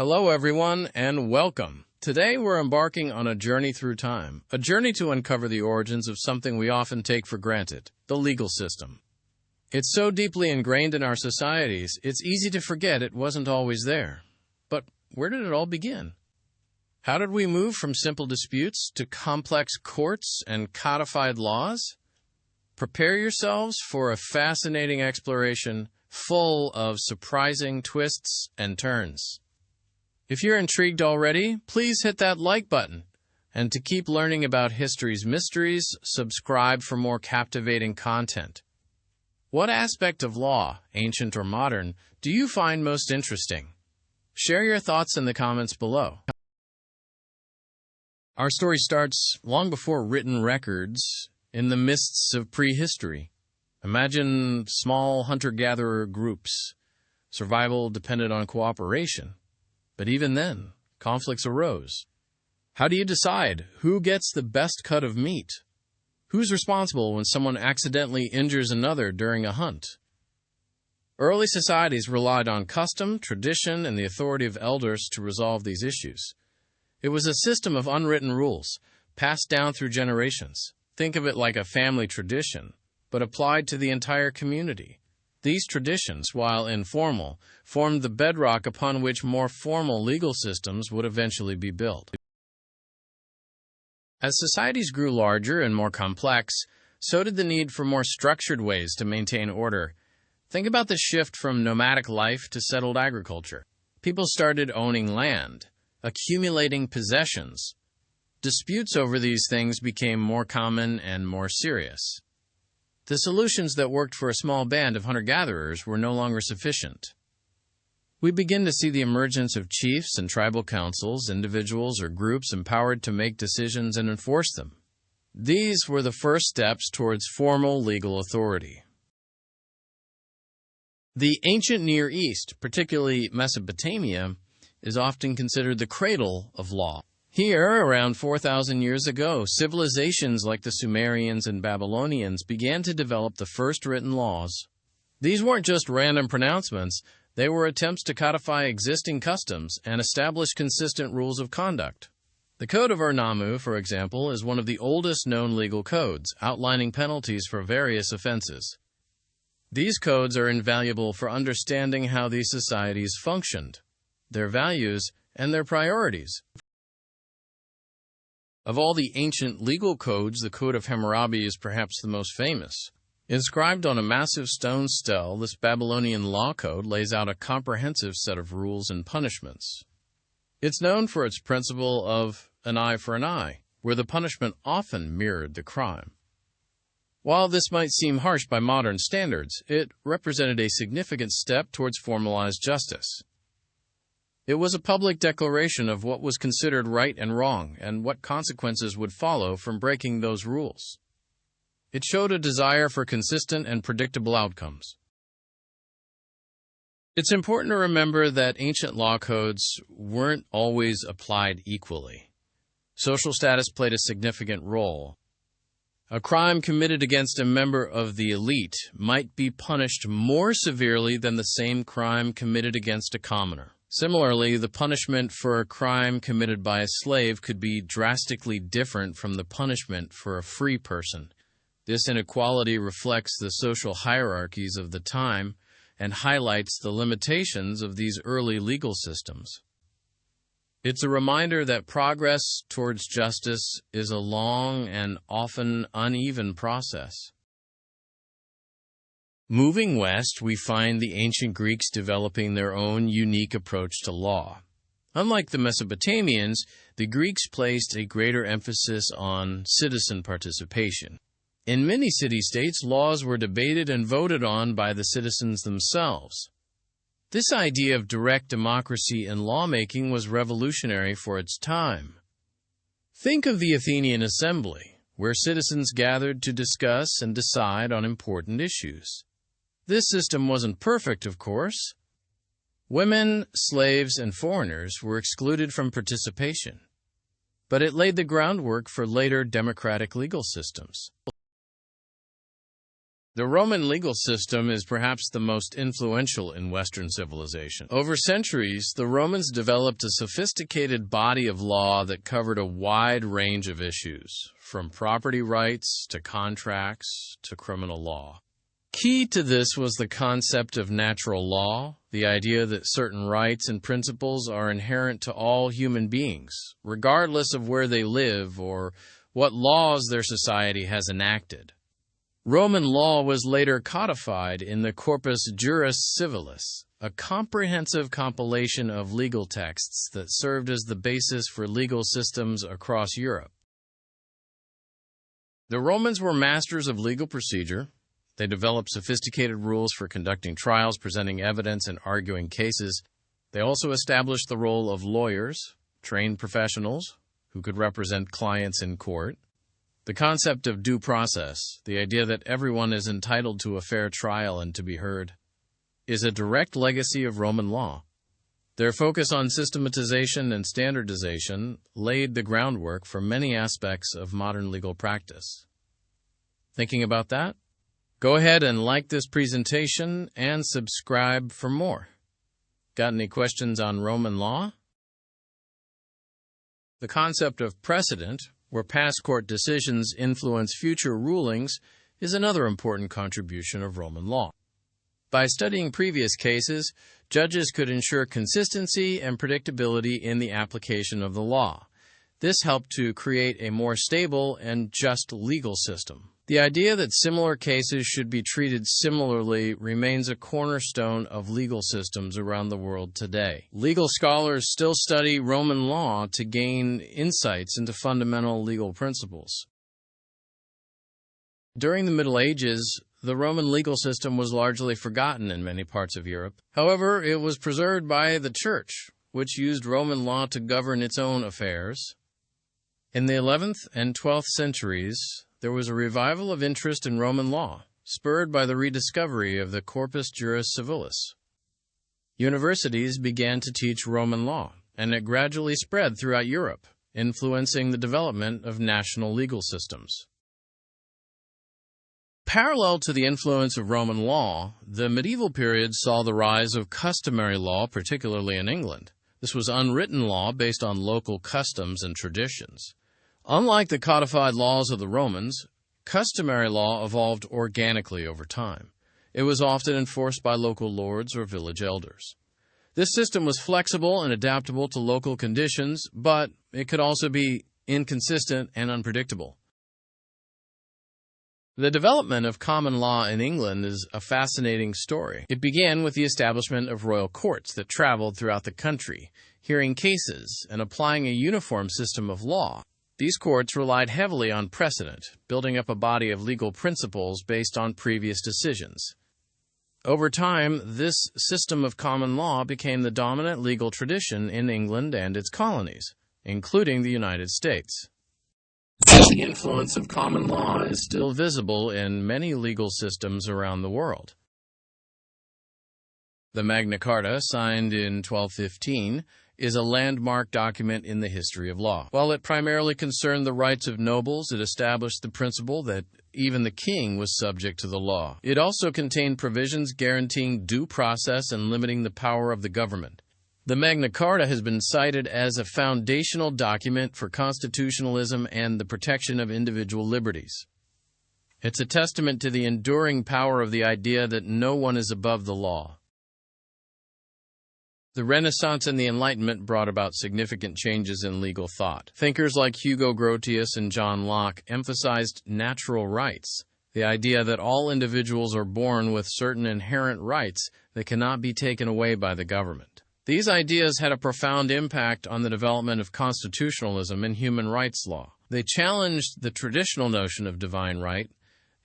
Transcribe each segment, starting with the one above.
Hello, everyone, and welcome. Today, we're embarking on a journey through time, a journey to uncover the origins of something we often take for granted, the legal system. It's so deeply ingrained in our societies, it's easy to forget it wasn't always there. But where did it all begin? How did we move from simple disputes to complex courts and codified laws? Prepare yourselves for a fascinating exploration full of surprising twists and turns. If you're intrigued already, please hit that like button. And to keep learning about history's mysteries, subscribe for more captivating content. What aspect of law, ancient or modern, do you find most interesting? Share your thoughts in the comments below. Our story starts long before written records, in the mists of prehistory. Imagine small hunter-gatherer groups. Survival depended on cooperation. But even then, conflicts arose. How do you decide who gets the best cut of meat? Who's responsible when someone accidentally injures another during a hunt? Early societies relied on custom, tradition, and the authority of elders to resolve these issues. It was a system of unwritten rules, passed down through generations. Think of it like a family tradition, but applied to the entire community. These traditions, while informal, formed the bedrock upon which more formal legal systems would eventually be built. As societies grew larger and more complex, so did the need for more structured ways to maintain order. Think about the shift from nomadic life to settled agriculture. People started owning land, accumulating possessions. Disputes over these things became more common and more serious. The solutions that worked for a small band of hunter-gatherers were no longer sufficient. We begin to see the emergence of chiefs and tribal councils, individuals or groups empowered to make decisions and enforce them. These were the first steps towards formal legal authority. The ancient Near East, particularly Mesopotamia, is often considered the cradle of law. Here, around 4,000 years ago, civilizations like the Sumerians and Babylonians began to develop the first written laws. These weren't just random pronouncements, they were attempts to codify existing customs and establish consistent rules of conduct. The Code of Ur-Nammu, for example, is one of the oldest known legal codes, outlining penalties for various offenses. These codes are invaluable for understanding how these societies functioned, their values, and their priorities. Of all the ancient legal codes, the Code of Hammurabi is perhaps the most famous. Inscribed on a massive stone stele, this Babylonian law code lays out a comprehensive set of rules and punishments. It's known for its principle of an eye for an eye, where the punishment often mirrored the crime. While this might seem harsh by modern standards, it represented a significant step towards formalized justice. It was a public declaration of what was considered right and wrong, and what consequences would follow from breaking those rules. It showed a desire for consistent and predictable outcomes. It's important to remember that ancient law codes weren't always applied equally. Social status played a significant role. A crime committed against a member of the elite might be punished more severely than the same crime committed against a commoner. Similarly, the punishment for a crime committed by a slave could be drastically different from the punishment for a free person. This inequality reflects the social hierarchies of the time and highlights the limitations of these early legal systems. It's a reminder that progress towards justice is a long and often uneven process. Moving west, we find the ancient Greeks developing their own unique approach to law. Unlike the Mesopotamians, the Greeks placed a greater emphasis on citizen participation. In many city-states, laws were debated and voted on by the citizens themselves. This idea of direct democracy in lawmaking was revolutionary for its time. Think of the Athenian assembly, where citizens gathered to discuss and decide on important issues. This system wasn't perfect, of course. Women, slaves, and foreigners were excluded from participation, but it laid the groundwork for later democratic legal systems. The Roman legal system is perhaps the most influential in Western civilization. Over centuries, the Romans developed a sophisticated body of law that covered a wide range of issues, from property rights to contracts to criminal law. Key to this was the concept of natural law, the idea that certain rights and principles are inherent to all human beings, regardless of where they live or what laws their society has enacted. Roman law was later codified in the Corpus Juris Civilis, a comprehensive compilation of legal texts that served as the basis for legal systems across Europe. The Romans were masters of legal procedure. They developed sophisticated rules for conducting trials, presenting evidence, and arguing cases. They also established the role of lawyers, trained professionals who could represent clients in court. The concept of due process, the idea that everyone is entitled to a fair trial and to be heard, is a direct legacy of Roman law. Their focus on systematization and standardization laid the groundwork for many aspects of modern legal practice. Thinking about that? Go ahead and like this presentation and subscribe for more. Got any questions on Roman law? The concept of precedent, where past court decisions influence future rulings, is another important contribution of Roman law. By studying previous cases, judges could ensure consistency and predictability in the application of the law. This helped to create a more stable and just legal system. The idea that similar cases should be treated similarly remains a cornerstone of legal systems around the world today. Legal scholars still study Roman law to gain insights into fundamental legal principles. During the Middle Ages, the Roman legal system was largely forgotten in many parts of Europe. However, it was preserved by the Church, which used Roman law to govern its own affairs. In the 11th and 12th centuries, there was a revival of interest in Roman law, spurred by the rediscovery of the Corpus Juris Civilis. Universities began to teach Roman law, and it gradually spread throughout Europe, influencing the development of national legal systems. Parallel to the influence of Roman law, the medieval period saw the rise of customary law, particularly in England. This was unwritten law based on local customs and traditions. Unlike the codified laws of the Romans, customary law evolved organically over time. It was often enforced by local lords or village elders. This system was flexible and adaptable to local conditions, but it could also be inconsistent and unpredictable. The development of common law in England is a fascinating story. It began with the establishment of royal courts that traveled throughout the country, hearing cases and applying a uniform system of law. These courts relied heavily on precedent, building up a body of legal principles based on previous decisions. Over time, this system of common law became the dominant legal tradition in England and its colonies, including the United States. The influence of common law is still visible in many legal systems around the world. The Magna Carta, signed in 1215, is a landmark document in the history of law. While it primarily concerned the rights of nobles, it established the principle that even the king was subject to the law. It also contained provisions guaranteeing due process and limiting the power of the government. The Magna Carta has been cited as a foundational document for constitutionalism and the protection of individual liberties. It's a testament to the enduring power of the idea that no one is above the law. The Renaissance and the Enlightenment brought about significant changes in legal thought. Thinkers like Hugo Grotius and John Locke emphasized natural rights, the idea that all individuals are born with certain inherent rights that cannot be taken away by the government. These ideas had a profound impact on the development of constitutionalism and human rights law. They challenged the traditional notion of divine right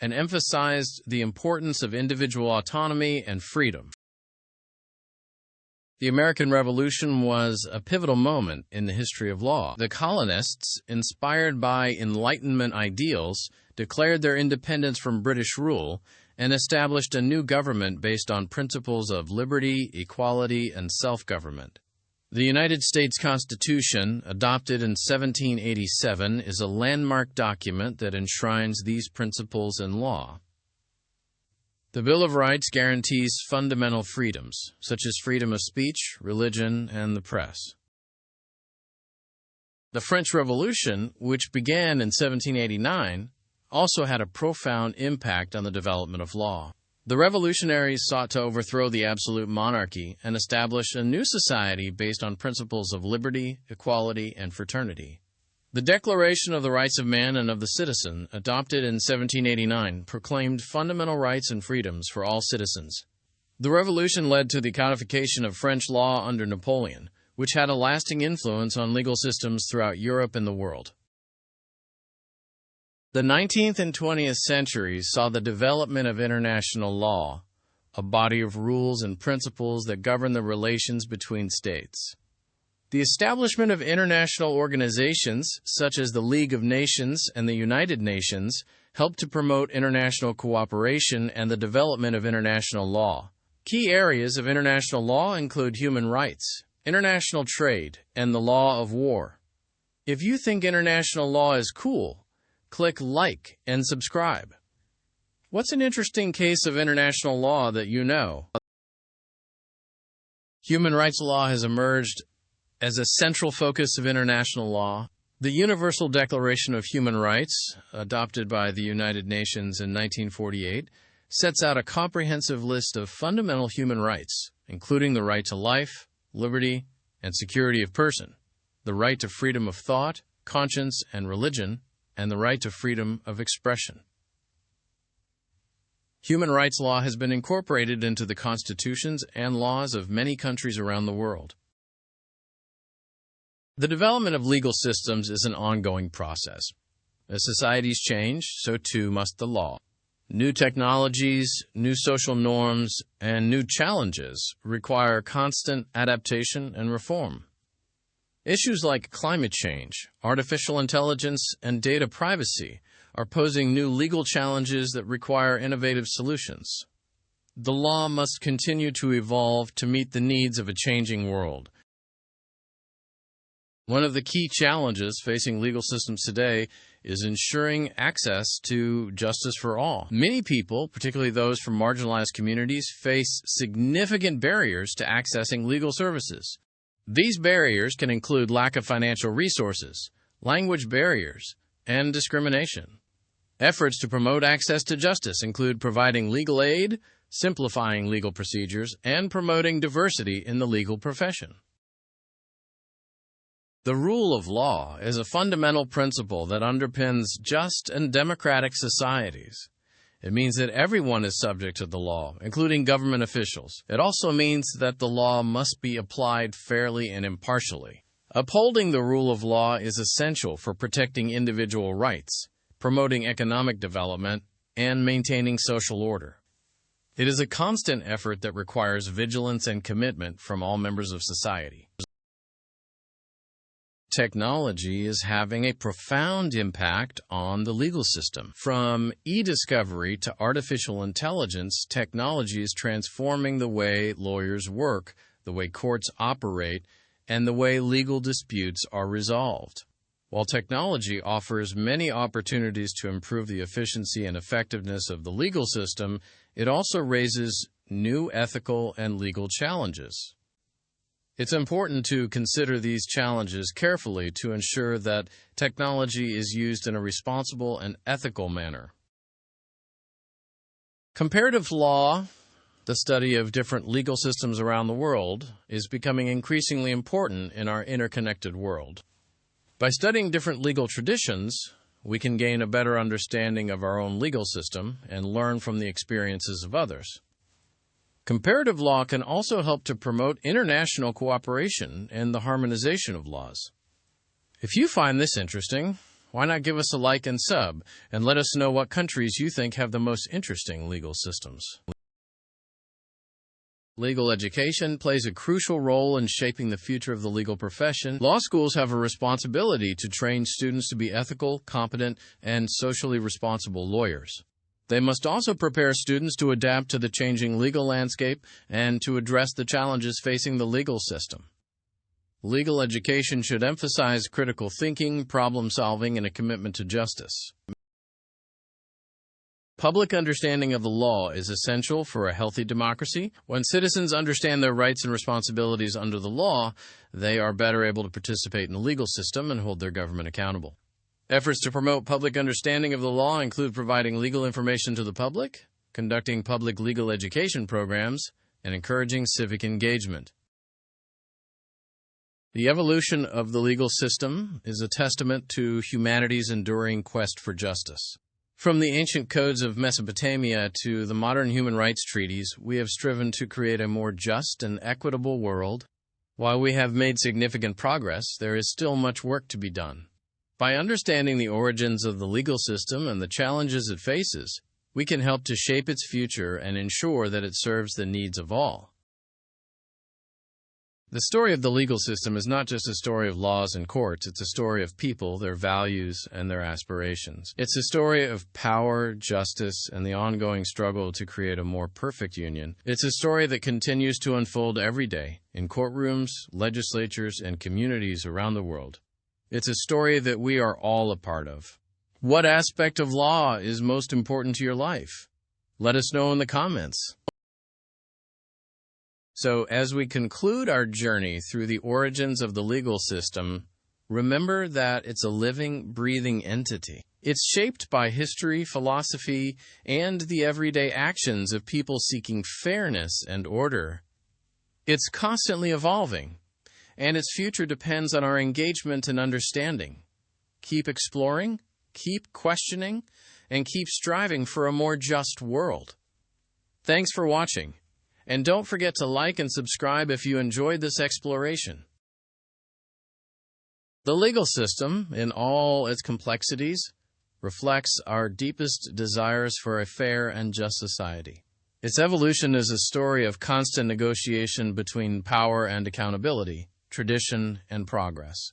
and emphasized the importance of individual autonomy and freedom. The American Revolution was a pivotal moment in the history of law. The colonists, inspired by Enlightenment ideals, declared their independence from British rule and established a new government based on principles of liberty, equality, and self-government. The United States Constitution, adopted in 1787, is a landmark document that enshrines these principles in law. The Bill of Rights guarantees fundamental freedoms, such as freedom of speech, religion, and the press. The French Revolution, which began in 1789, also had a profound impact on the development of law. The revolutionaries sought to overthrow the absolute monarchy and establish a new society based on principles of liberty, equality, and fraternity. The Declaration of the Rights of Man and of the Citizen, adopted in 1789, proclaimed fundamental rights and freedoms for all citizens. The revolution led to the codification of French law under Napoleon, which had a lasting influence on legal systems throughout Europe and the world. The 19th and 20th centuries saw the development of international law, a body of rules and principles that govern the relations between states. The establishment of international organizations, such as the League of Nations and the United Nations, helped to promote international cooperation and the development of international law. Key areas of international law include human rights, international trade, and the law of war. If you think international law is cool, click like and subscribe. What's an interesting case of international law that you know? Human rights law has emerged as a central focus of international law. The Universal Declaration of Human Rights, adopted by the United Nations in 1948, sets out a comprehensive list of fundamental human rights, including the right to life, liberty, and security of person, the right to freedom of thought, conscience, and religion, and the right to freedom of expression. Human rights law has been incorporated into the constitutions and laws of many countries around the world. The development of legal systems is an ongoing process. As societies change, so too must the law. New technologies, new social norms, and new challenges require constant adaptation and reform. Issues like climate change, artificial intelligence, and data privacy are posing new legal challenges that require innovative solutions. The law must continue to evolve to meet the needs of a changing world. One of the key challenges facing legal systems today is ensuring access to justice for all. Many people, particularly those from marginalized communities, face significant barriers to accessing legal services. These barriers can include lack of financial resources, language barriers, and discrimination. Efforts to promote access to justice include providing legal aid, simplifying legal procedures, and promoting diversity in the legal profession. The rule of law is a fundamental principle that underpins just and democratic societies. It means that everyone is subject to the law, including government officials. It also means that the law must be applied fairly and impartially. Upholding the rule of law is essential for protecting individual rights, promoting economic development, and maintaining social order. It is a constant effort that requires vigilance and commitment from all members of society. Technology is having a profound impact on the legal system. From e-discovery to artificial intelligence, technology is transforming the way lawyers work, the way courts operate, and the way legal disputes are resolved. While technology offers many opportunities to improve the efficiency and effectiveness of the legal system, it also raises new ethical and legal challenges. It's important to consider these challenges carefully to ensure that technology is used in a responsible and ethical manner. Comparative law, the study of different legal systems around the world, is becoming increasingly important in our interconnected world. By studying different legal traditions, we can gain a better understanding of our own legal system and learn from the experiences of others. Comparative law can also help to promote international cooperation and the harmonization of laws. If you find this interesting, why not give us a like and sub, and let us know what countries you think have the most interesting legal systems. Legal education plays a crucial role in shaping the future of the legal profession. Law schools have a responsibility to train students to be ethical, competent, and socially responsible lawyers. They must also prepare students to adapt to the changing legal landscape and to address the challenges facing the legal system. Legal education should emphasize critical thinking, problem-solving, and a commitment to justice. Public understanding of the law is essential for a healthy democracy. When citizens understand their rights and responsibilities under the law, they are better able to participate in the legal system and hold their government accountable. Efforts to promote public understanding of the law include providing legal information to the public, conducting public legal education programs, and encouraging civic engagement. The evolution of the legal system is a testament to humanity's enduring quest for justice. From the ancient codes of Mesopotamia to the modern human rights treaties, we have striven to create a more just and equitable world. While we have made significant progress, there is still much work to be done. By understanding the origins of the legal system and the challenges it faces, we can help to shape its future and ensure that it serves the needs of all. The story of the legal system is not just a story of laws and courts, it's a story of people, their values, and their aspirations. It's a story of power, justice, and the ongoing struggle to create a more perfect union. It's a story that continues to unfold every day in courtrooms, legislatures, and communities around the world. It's a story that we are all a part of. What aspect of law is most important to your life? Let us know in the comments. So, as we conclude our journey through the origins of the legal system, remember that it's a living, breathing entity. It's shaped by history, philosophy, and the everyday actions of people seeking fairness and order. It's constantly evolving, and its future depends on our engagement and understanding. Keep exploring, keep questioning, and keep striving for a more just world. Thanks for watching. And don't forget to like and subscribe if you enjoyed this exploration. The legal system, in all its complexities, reflects our deepest desires for a fair and just society. Its evolution is a story of constant negotiation between power and accountability, tradition and progress.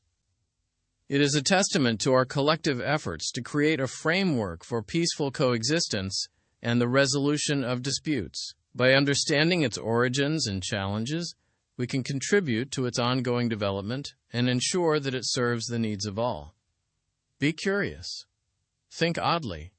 It is a testament to our collective efforts to create a framework for peaceful coexistence and the resolution of disputes. By understanding its origins and challenges, we can contribute to its ongoing development and ensure that it serves the needs of all. Be curious. Think oddly.